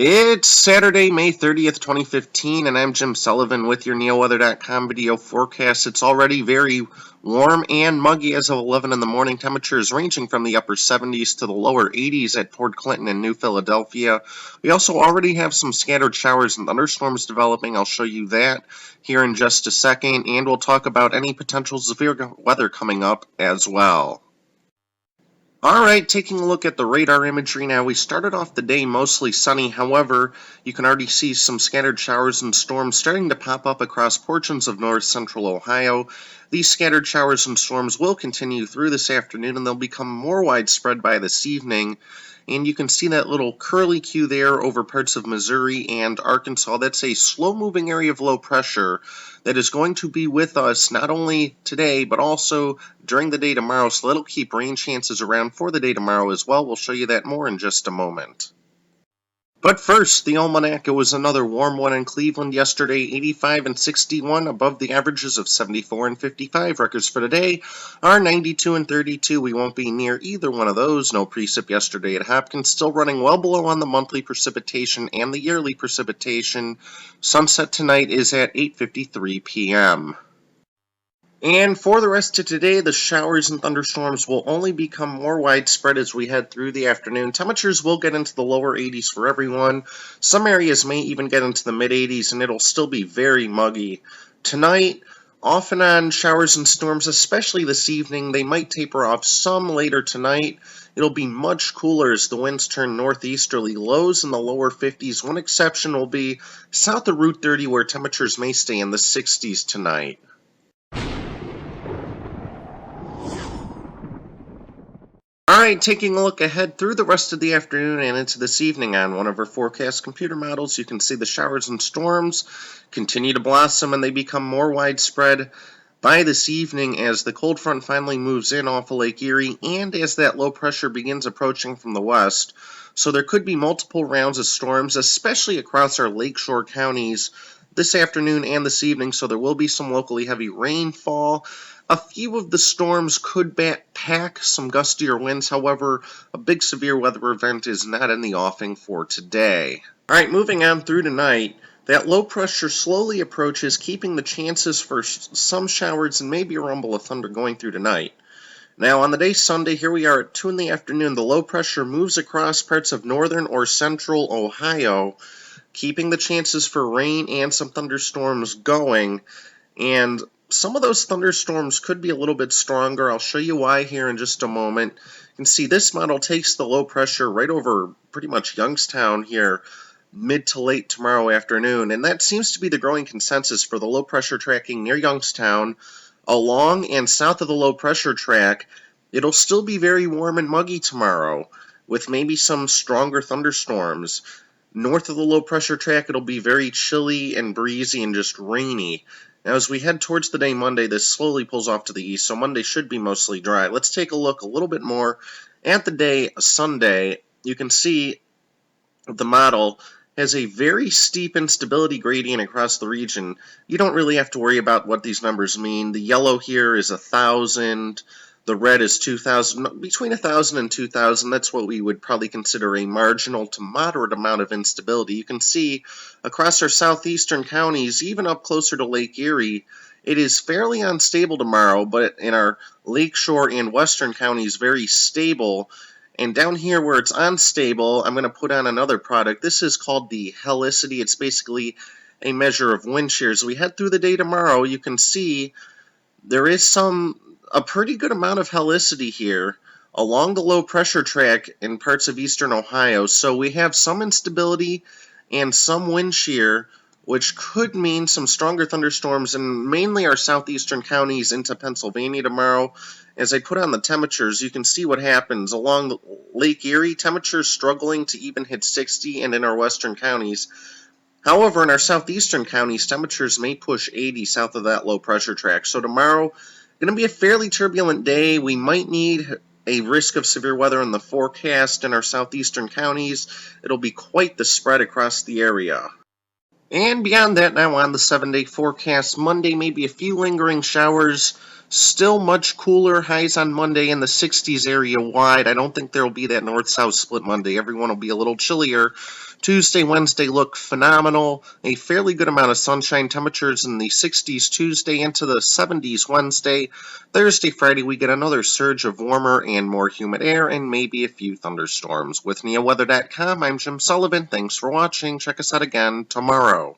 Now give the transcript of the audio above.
It's Saturday, May 30th, 2015, and I'm Jim Sullivan with your NeoWeather.com video forecast. It's already very warm and muggy as of 11 in the morning. Temperatures ranging from the upper 70s to the lower 80s at Port Clinton and New Philadelphia. We also already have some scattered showers and thunderstorms developing. I'll show you that here in just a second, and we'll talk about any potential severe weather coming up as well. Alright, taking a look at the radar imagery now. We started off the day mostly sunny, however, you can already see some scattered showers and storms starting to pop up across portions of north central Ohio. These scattered showers and storms will continue through this afternoon, and they'll become more widespread by this evening. And you can see that little curly Q there over parts of Missouri and Arkansas. That's a slow-moving area of low pressure that is going to be with us not only today, but also during the day tomorrow. So that'll keep rain chances around for the day tomorrow as well. We'll show you that more in just a moment. But first, the almanac. It was another warm one in Cleveland yesterday, 85 and 61, above the averages of 74 and 55. Records for today are 92 and 32. We won't be near either one of those. No precip yesterday at Hopkins, still running well below on the monthly precipitation and the yearly precipitation. Sunset tonight is at 8:53 p.m. And for the rest of today, the showers and thunderstorms will only become more widespread as we head through the afternoon. Temperatures will get into the lower 80s for everyone. Some areas may even get into the mid-80s, and it'll still be very muggy. Tonight, off and on showers and storms, especially this evening. They might taper off some later tonight. It'll be much cooler as the winds turn northeasterly, lows in the lower 50s. One exception will be south of Route 30, where temperatures may stay in the 60s tonight. Alright, taking a look ahead through the rest of the afternoon and into this evening on one of our forecast computer models, you can see the showers and storms continue to blossom and they become more widespread by this evening as the cold front finally moves in off of Lake Erie and as that low pressure begins approaching from the west. So there could be multiple rounds of storms, especially across our lakeshore counties this afternoon and this evening, so there will be some locally heavy rainfall. A few of the storms could pack some gustier winds, however, a big severe weather event is not in the offing for today. Alright, moving on through tonight, that low pressure slowly approaches, keeping the chances for some showers and maybe a rumble of thunder going through tonight. Now, on the day Sunday, here we are at 2 in the afternoon, the low pressure moves across parts of northern or central Ohio, keeping the chances for rain and some thunderstorms going, and some of those thunderstorms could be a little bit stronger. I'll show you why here in just a moment. You can see this model takes the low pressure right over pretty much Youngstown here mid to late tomorrow afternoon, and that seems to be the growing consensus for the low pressure tracking near Youngstown. Along and south of the low pressure track, it'll still be very warm and muggy tomorrow with maybe some stronger thunderstorms. North of the low pressure track, it'll be very chilly and breezy and just rainy. Now, as we head towards the day Monday, this slowly pulls off to the east, so Monday should be mostly dry. Let's take a look a little bit more at the day Sunday. You can see the model has a very steep instability gradient across the region. You don't really have to worry about what these numbers mean. The yellow here is 1,000. The red is 2,000. Between 1,000 and 2,000, that's what we would probably consider a marginal to moderate amount of instability. You can see across our southeastern counties, even up closer to Lake Erie, it is fairly unstable tomorrow, but in our lakeshore and western counties, very stable. And down here where it's unstable, I'm going to put on another product. This is called the helicity. It's basically a measure of wind shear. As we head through the day tomorrow, you can see there is a pretty good amount of helicity here along the low pressure track in parts of eastern Ohio. So we have some instability and some wind shear, which could mean some stronger thunderstorms in mainly our southeastern counties into Pennsylvania tomorrow. As I put on the temperatures, you can see what happens. Along Lake Erie, temperatures struggling to even hit 60, and in our western counties. However, in our southeastern counties, temperatures may push 80 south of that low pressure track. So tomorrow, going to be a fairly turbulent day. We might need a risk of severe weather in the forecast in our southeastern counties. It'll be quite the spread across the area. And beyond that, now on the 7-day forecast, Monday maybe a few lingering showers, Still much cooler, highs on Monday in the 60s area wide. I don't think there will be that north-south split Monday. Everyone will be a little chillier. Tuesday, Wednesday look phenomenal. A fairly good amount of sunshine, temperatures in the 60s Tuesday into the 70s Wednesday. Thursday, Friday, we get another surge of warmer and more humid air and maybe a few thunderstorms. With NeoWeather.com, I'm Jim Sullivan. Thanks for watching. Check us out again tomorrow.